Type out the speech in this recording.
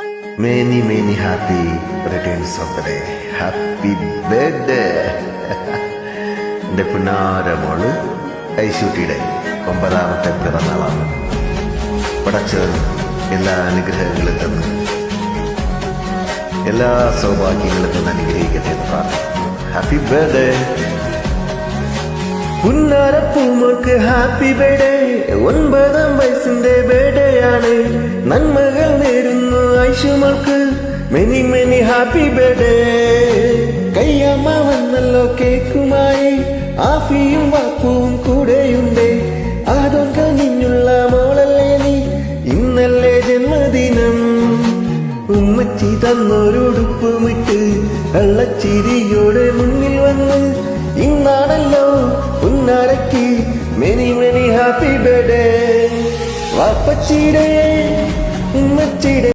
Many happy returns of the day. Happy birthday. എൻ്റെ പുന്നാരമോള് ഐശുട്ടിയുടെ 9ാമത്തെ പിറന്നാളാണ്. പടച്ചവൻ എല്ലാ അനുഗ്രഹങ്ങളും തന്ന് എല്ലാ സൗഭാഗ്യങ്ങളും തന്ന് അനുഗ്രഹിക്കട്ടെ എന്ന് പ്രാർത്ഥിക്കുന്നു. ഹാപ്പി ബർത്ത്ഡേ പുന്നാരപ്പൂമോൾക്ക്. Happy birthday. 9ാം വയസ്സിന്റെ ബർത്ത്ഡേ ആണ്. നന്മകൾ നേരുന്നു ഐശുമോൾക്ക്. Many happy birthday. കയ്യമ്മ വന്നല്ലോ കേക്കുമായി. ആഫിയും വാപ്പുവും കൂടെയുണ്ട്. ആദോക്ക നിന്നുള്ള മോളല്ലേ നീ. ഇന്നല്ലേ ജന്മദിനം. ഉമ്മച്ചി തന്നൊരുടുപ്പുമിട്ട് കള്ളച്ചിരിയോടെ മുന്നിൽ വന്ന് ഇന്നാണല്ലോ പുന്നാരയ്ക്ക് മെനി ഹാപ്പി ബർത്ത്ഡേ. വാപ്പച്ചിയുടെ ഉമ്മച്ചിയുടെ